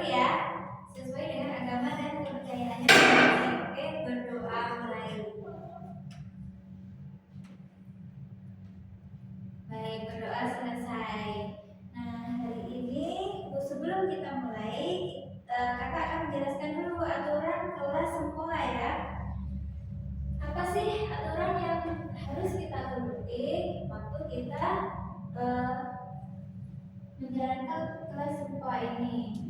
ya, sesuai dengan agama dan kepercayaannya. Oke, berdoa mulai. Baik, berdoa selesai. Nah, hari ini sebelum kita mulai, kakak akan menjelaskan dulu aturan kelas sempoa ya. Apa sih aturan yang harus kita turuti waktu kita menjalankan kelas sempoa ini?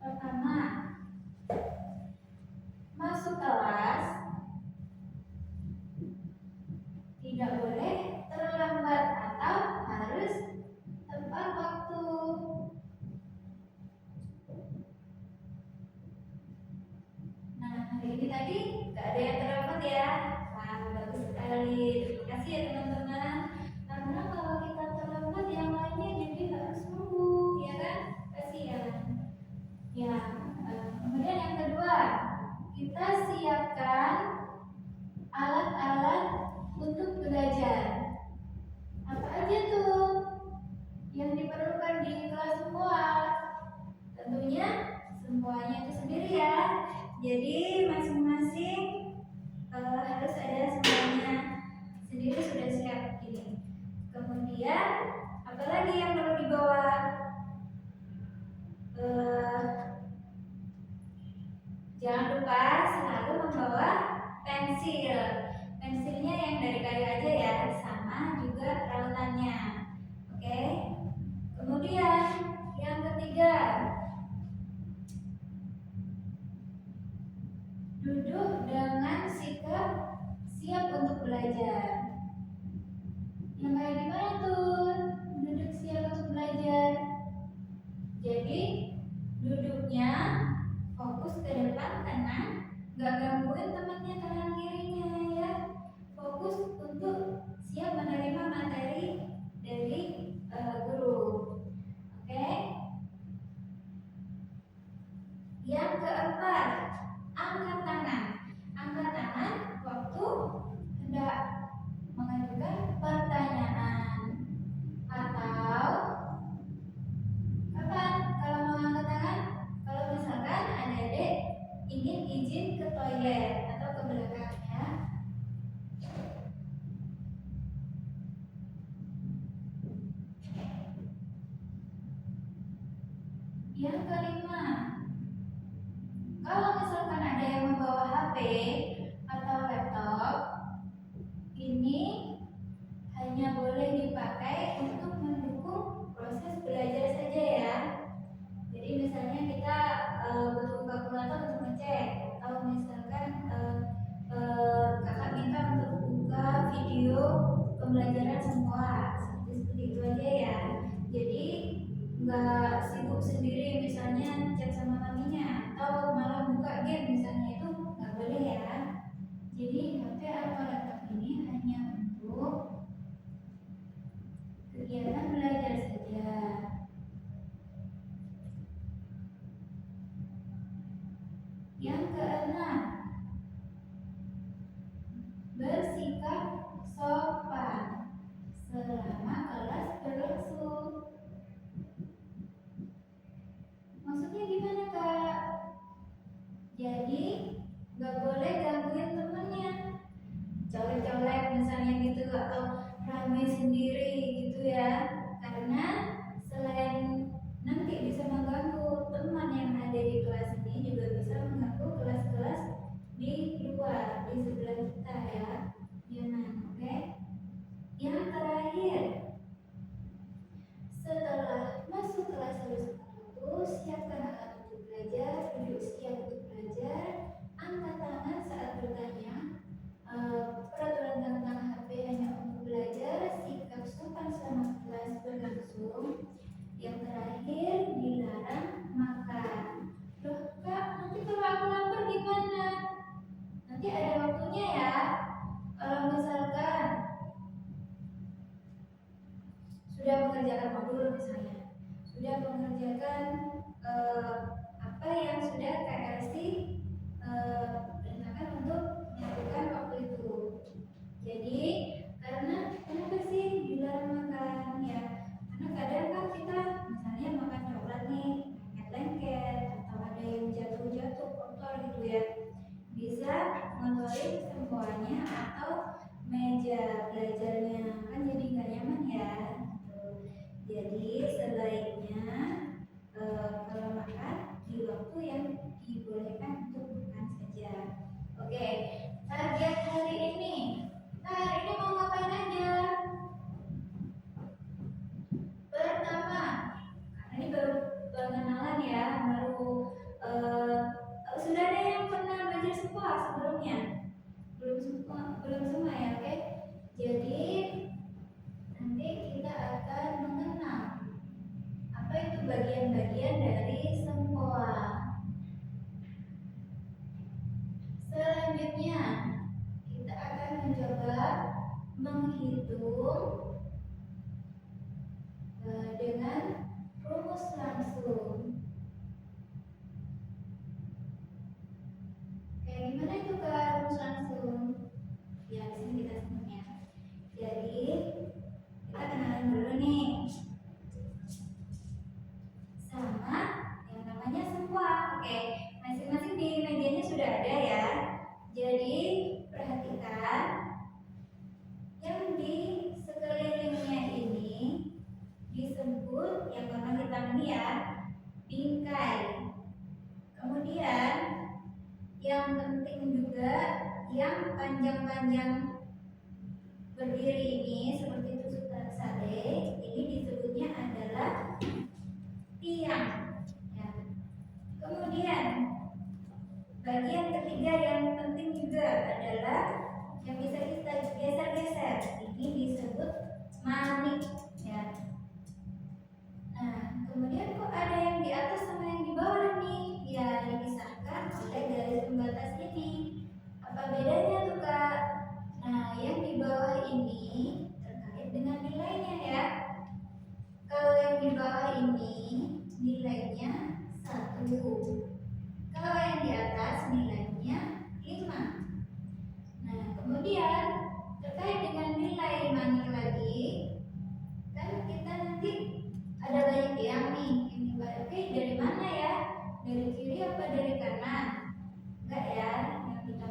Pertama, masuk kelas tidak boleh terlambat atau harus tepat waktu. Nah, hari ini tadi gak ada yang terlambat ya. Wah, bagus sekali. Terima kasih ya teman-teman. Karena kalau kita terlambat yang lainnya jadi harus nunggu, ya kan? Kasihan. Ya, kemudian yang kedua, kita siapkan alat-alat untuk belajar. Apa aja tuh yang diperlukan di kelas sempoa? Tentunya sempoanya itu sendiri ya. Jadi masing-masing harus ada semuanya sendiri sudah siap ini. Kemudian apalagi yang perlu dibawa? Jangan lupa selalu membawa pensil. Pensilnya yang dari kayu aja ya, sama juga rautannya. Oke. Kemudian yang ketiga, duduk dengan sikap siap untuk belajar. Yang kayak gimana tuh duduk siap untuk belajar? Jadi duduknya fokus ke depan, tenang, gak gangguin temannya kanan kirinya ya. Fokus untuk siap menerima materi dari guru. Oke. Yang keempat, angkat tangan. Angkat tangan waktu hendak mengajukan pertanyaan. Atau kapan kalau mau angkat tangan? Kalau misalkan adik-adik ingin izin ke toilet atau ke belakang ya. Yang kelima, kalau misalkan ada yang membawa HP atau laptop, ini hanya boleh dipakai untuk mendukung proses belajar saja ya. Jadi misalnya kita butuh kalkulator untuk ngecek, atau misalkan kakak minta untuk buka video pembelajaran semua, seperti itu aja ya. Jadi nggak sibuk sendiri misalnya chat sama maminya atau malah buka game misalnya, itu nggak boleh ya. Jadi HP atau laptop ini hanya untuk kegiatan belajar saja. Yang keenam, bersikap sopan selama kelas berlangsung. Maksudnya gimana kak? Jadi nggak boleh gangguin temennya, colek-colek misalnya gitu, atau rame sendiri gitu ya. Karena selain nanti bisa mengganggu teman yang ada di kelas ini, juga bisa mengganggu kelas-kelas di luar, di sebelah kita ya. Oke. Yang terakhir, setelah masuk kelas harus siapkan alat untuk belajar, duduk siap untuk belajar, angkat tangan saat bertanya, peraturan tentang HP hanya untuk belajar, sikap sopan selama kelas berlangsung. Yang terakhir, dilarang makan. Loh kak, nanti kalau aku lapar gimana? Nanti ada waktunya ya. Kalau misalkan sudah mengerjakan modul misalnya, sudah mengerjakan apa yang sudah KRC perintahkan untuk melakukan waktu itu. Jadi karena dihitung dengan rumus langsung. Kayak gimana itu Kak rumus langsung? Ya, di sini kita sebutnya. Jadi kita kenalan dulu nih sama yang namanya semua. Oke, masing-masing di mejanya sudah ada ya. Jadi perhatikan yang di sekelilingnya ini disebut yang warna hitam ini ya, bingkai. Kemudian yang penting juga yang panjang-panjang berdiri ini seperti tusuk sate, ini disebutnya adalah tiang ya. Kemudian bagian ketiga yang penting juga adalah yang bisa kita geser-geser, ini disebut manik ya. Nah, kemudian kok ada yang di atas sama yang di bawah nih? Ya, dipisahkan oleh garis pembatas ini. Apa bedanya tuh Kak? Nah, yang di bawah ini terkait dengan nilainya ya. Kalau yang di bawah ini nilainya 1. Kalau yang di atas nilainya 5. Nah, kemudian terkait dengan nilai manik lagi, kan kita nanti ada banyak yang nih yang dibagi dari mana ya? Dari kiri apa dari kanan? Enggak ya, yang kita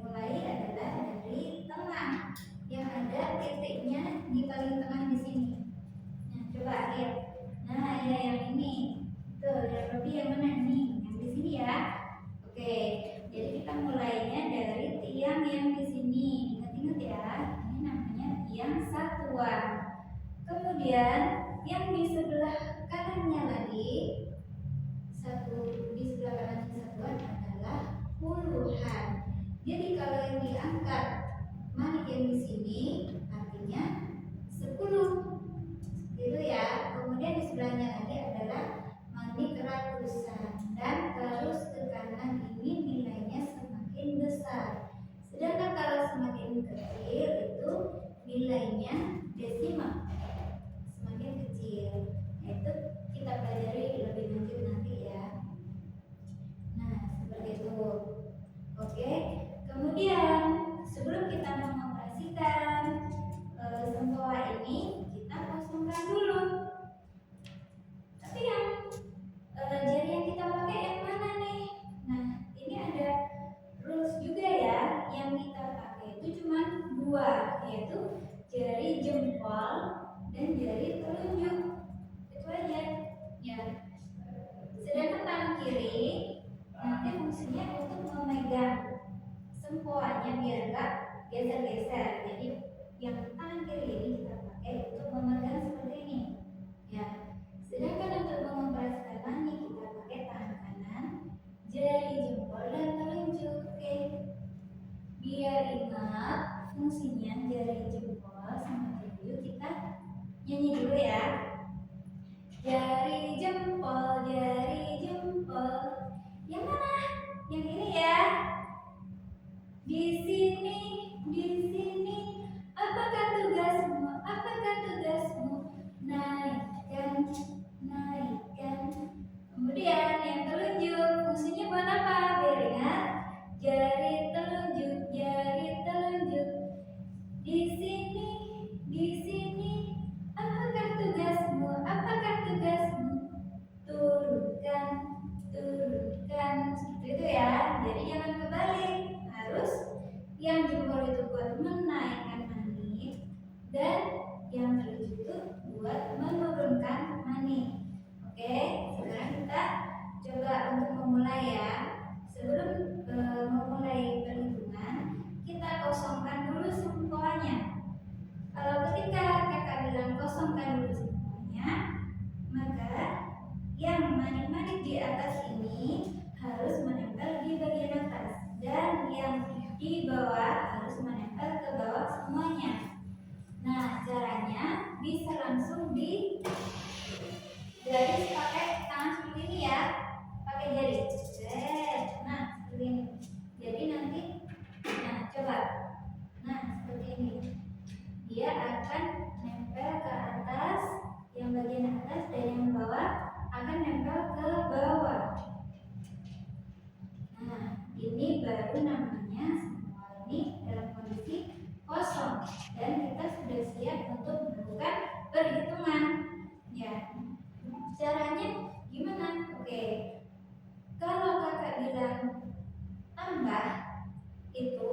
mulai adalah dari tengah yang ada titiknya di paling tengah di sini. Nah, coba lihat. Nah, ya yang ini. Tuh, yang lebih yang mana nih? Yang di sini ya. Oke, jadi kita mulainya dari tiang yang di sini. Ingat-ingat ya, ini namanya tiang satuan. Kemudian yang di sebelah kanannya lagi, di sebelah kanan satuan adalah puluhan. Jadi kalau yang diangkat manik yang di sini artinya 10. Gitu ya. Kemudian di sebelahnya lagi adalah manik ratusan dan terus ke kanan ini nilainya semakin besar. Sedangkan kalau semakin kecil itu nilainya desimal, semakin kecil. Nah, itu kita pelajari lebih lanjut nanti ya. Nah, seperti itu. Oke. Kemudian sebelum kita mengoperasikan sempoa ini, kita kosongkan dulu. Tapi yang jari yang kita pakai yang mana nih? Nah, ini ada rules juga ya. Yang kita pakai itu cuma 2, yaitu jari jempol dan jari telunjuk. Itu aja ya. Sedangkan tangan kiri nanti fungsinya untuk memegang sempoanya biar enggak geser-geser. Jadi yang tangan kiri ini kita pakai untuk memegang seperti ini ya. Sedangkan untuk mengoperasikan manik kita pakai tangan kanan, jari jempol dan telunjuk. Oke, biar ingat fungsinya jari jempol sama telunjuk, kita nyanyi dulu ya. Jari jempol, yang mana? Yang ini ya. Di sini. Apakah tugasmu? Naikkan. Kemudian yang telunjuk, fungsinya buat apa? Biar ingat, jari telunjuk. Di sini. Apakah tugasmu? Turunkan. Seperti itu ya. Jadi jangan kebalik. Harus yang jempol itu buat menaikkan manik dan yang telunjuk itu buat menurunkan manik. Oke, sekarang kita coba untuk memulai ya. Sebelum memulai perhitungan, kita kosongkan dulu sempoanya. Kalau ketika kakak bilang kosongkan dulu sempoanya, maka yang manik-manik di atas ini harus menempel di bagian atas dan yang di bawah harus menempel ke bawah semuanya. Nah, caranya bisa langsung di garis pakai tangan seperti ini ya, pakai jari. dia akan nempel ke atas, yang bagian atas, dan yang bawah akan nempel ke bawah. Nah, ini baru namanya semua ini dalam kondisi kosong, dan kita sudah siap untuk melakukan perhitungan. Ya, caranya gimana? Oke, kalau kakak bilang tambah, itu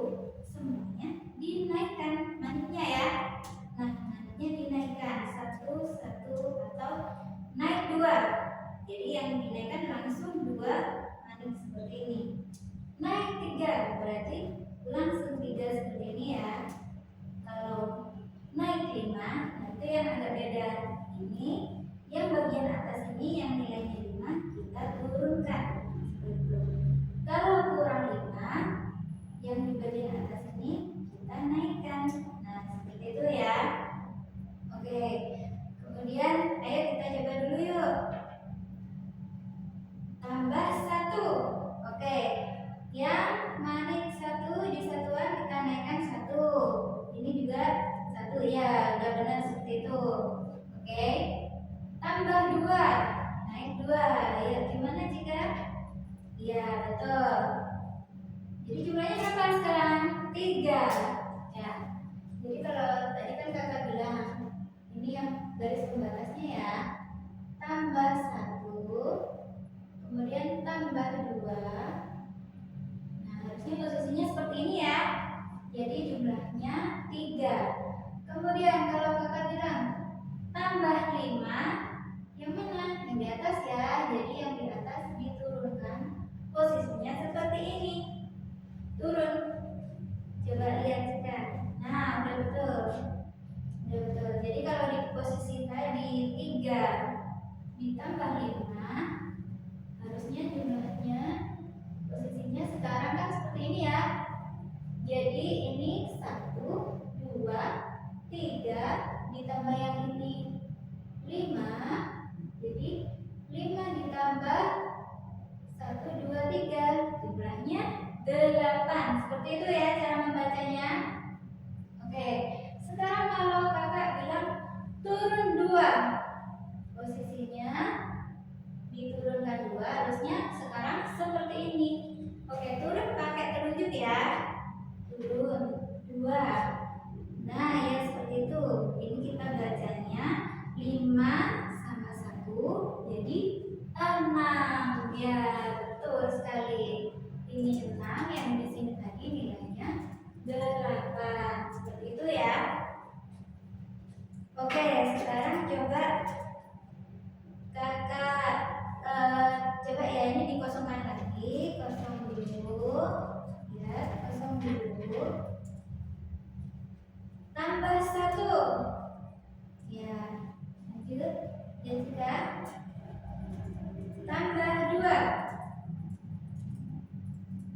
semuanya dinaikkan maniknya ya. Nah, maniknya dinaikkan satu atau naik 2. Jadi yang dinaikkan langsung 2 manik seperti ini. Naik 3 berarti langsung 3 seperti ini ya. Kalau naik 5, nah itu yang agak beda. Ini yang bagian atas ini yang nilainya 5 kita turunkan seperti itu. Kalau kurang 5, yang di bagian atas ini kita naikkan. Nah, seperti itu ya. Oke, kemudian ayo kita coba dulu yuk. Tambah 1. Oke, yang manik 1 di satuan kita naikkan 1. Ini juga 1 ya, udah benar seperti itu. Oke, tambah 2, naik 2. Ya, gimana jika? Iya, betul. Jadi jumlahnya berapa sekarang? 3. Ya. Jadi kalau tadi kan kakak bilang ini yang garis pembatasnya ya. Tambah 1, kemudian tambah 2. Nah, harusnya posisinya seperti ini ya. Jadi jumlahnya 3. Kemudian kalau kakak bilang tambah 5, yang mana? Yang di atas ya. Jadi yang di atas diturunkan, posisinya seperti ini. Turun. Coba lihat kan. Nah, udah betul. Udah betul. Jadi kalau di posisi tadi 3 ditambah 5, harusnya jumlahnya posisinya sekarang kan seperti ini ya. Jadi ini 1, 2, 3 ditambah yang ini 5. Jadi 5 ditambah 1, 2, 3 jumlahnya 8. Seperti itu ya cara membacanya. Oke, sekarang kalau kakak bilang turun 2, posisinya diturunkan 2, harusnya sekarang seperti ini. Oke, turun pakai telunjuk ya. Turun 2. Nah, ya seperti itu. Ini kita bacanya 5 sama 1 jadi 6. Ya, betul sekali. Ini 6, yang di sini tadi nilainya 8. Seperti itu ya. Oke, sekarang coba kakak coba ya, ini dikosongkan lagi. Kosong dulu. Ya, kosong dulu. Tambah 1. Ya, lanjut. Dan juga tambah 2.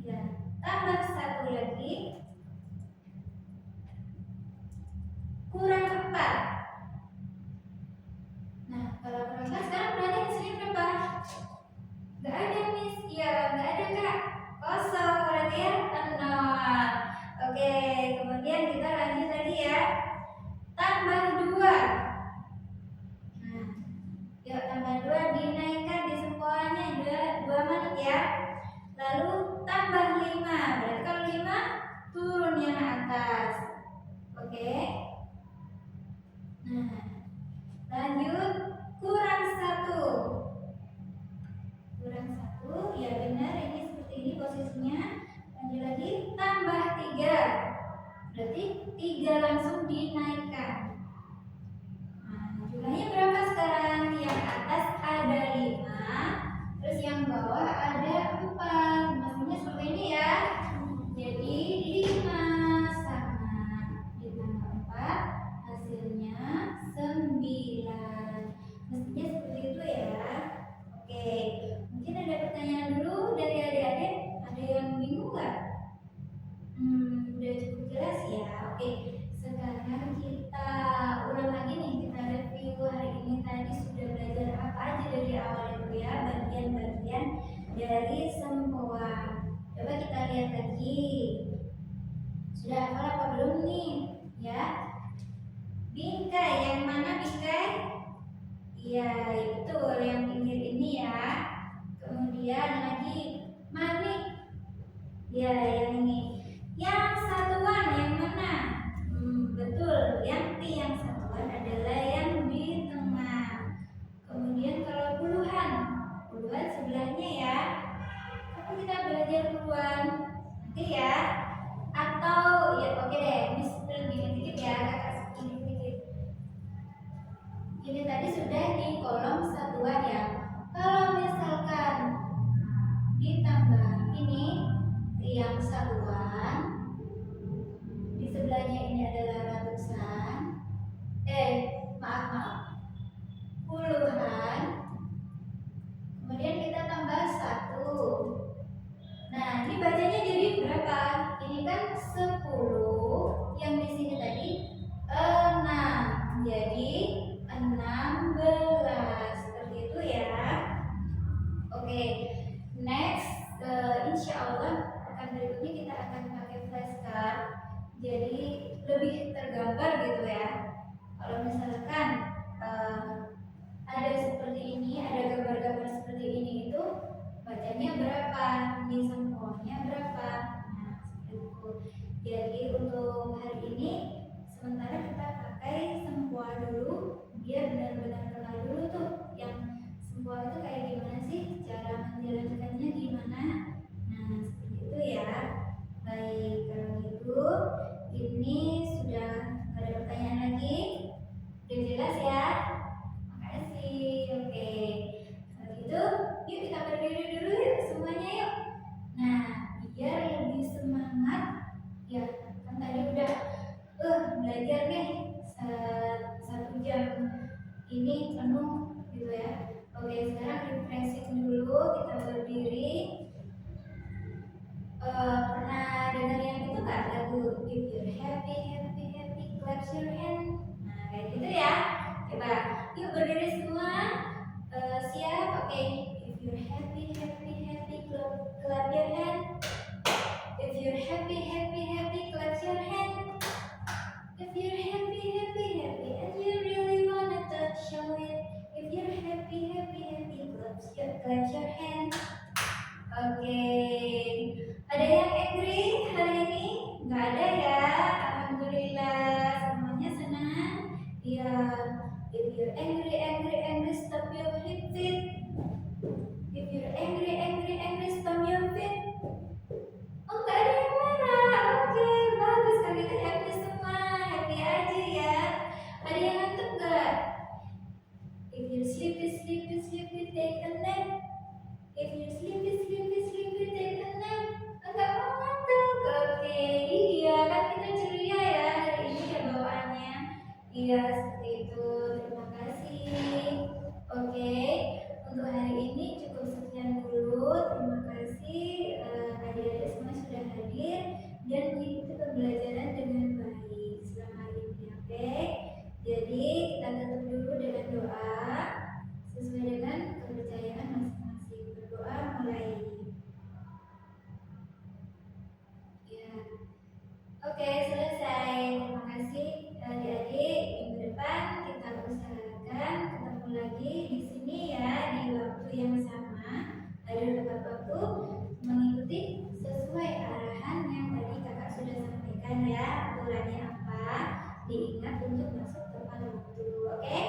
Ya, tambah 1 lagi. Kurang 4. Nah, kalau kurang 4 sekarang berarti hasilnya berapa? Gak ada Miss. Iya, gak ada Kak. Kosong berarti ya 0. Oke, kemudian kita lanjut lagi ya. Tambah 2. Nah, yuk tambah 2 dinaikkan di semuanya 2 manik ya. Lalu tambah 5. Berarti kalau 5 turun yang atas. Oke. Ya, itu yang pinggir ini ya. Kemudian lagi manik. Ya, yang ini. Yang satuan yang mana? Betul, yang yang satuan adalah yang di tengah. Kemudian kalau puluhan, puluhan sebelahnya ya. Tapi kita belajar puluhan nanti ya. Atau ya oke deh, Miss lebih dikit ya, kakak sedikit. Ini tadi sudah di kolom satuan ya. Kalau misalkan ditambah ini yang satuan, di sebelahnya ini adalah ratusan. Maaf, puluhan. Kemudian kita tambah 1. Nah, ini bacanya jadi berapa? Ini kan 10. Yang di sini tadi 6. Jadi 16. Seperti itu ya. Oke. Next, insya Allah akan berikutnya kita akan pakai flashcard. Jadi lebih tergambar gitu ya. Kalau misalkan ada seperti ini, ada gambar-gambar seperti ini itu bacanya berapa, ini sempoalnya berapa. Nah, seperti itu. Jadi untuk hari ini sementara kita pakai sempoal dulu biar benar-benar kenal dulu tuh yang sempoal itu kayak gimana sih, cara menjalankannya gimana. Nah, seperti itu ya. Baik, kalau gitu ini sudah ada pertanyaan lagi. Udah jelas ya? Makasih. Oke. Kalau gitu, yuk kita berdiri dulu yuk semuanya yuk. Nah, biar lebih semangat ya. Kan tadi udah belajar nih 1 jam ini penuh gitu ya. Oke, sekarang refreshing dulu, kita berdiri. Pernah dengar yang itu nggak, lagu If You're Happy, Happy, Happy, Clap Your Hand. Nah, kayak gitu ya. Coba, yuk berdiri semua. Siap? Oke. If you're happy, happy, happy, clap your hand. If you're happy, happy, happy, clap your hand. If you're happy, happy, happy, and you really wanna touch, show it. If you're happy, happy, happy, clap your hand. Oke. Ada yang angry hari ini? Nggak ada ya. Alhamdulillah, semuanya senang. Ya. If you're angry, angry, angry, stop your feet. If you're angry, angry, angry, stop your feet. Oh, nggak ada yang marah. Oke, bagus. Kalau gitu happy semua, happy aja ya. Ada yang ngantuk nggak? If you're sleepy, sleepy, sleepy, take a nap. If you're sleepy, sleepy, sleepy, take a nap. Enggak mau ngantuk. Oke, iya kan kita ceria ya hari ini ya bawaannya. Iya, seperti itu. Terima kasih. Oke, untuk hari ini cukup sekian dulu. Terima kasih adik-adik semua sudah hadir dan mengikuti pembelajaran dengan baik selama hari ini. Oke, jadi kita tutup dulu dengan doa sesuai dengan kepercayaan masing-masing. Berdoa mulai. Ya. Oke, selesai. Terima kasih adik-adik. Minggu depan kita usahakan ketemu lagi di sini ya di waktu yang sama. Ada tepat waktu mengikuti sesuai arahan yang tadi kakak sudah sampaikan ya. Aturannya apa? Diingat untuk masuk tepat waktu. Oke?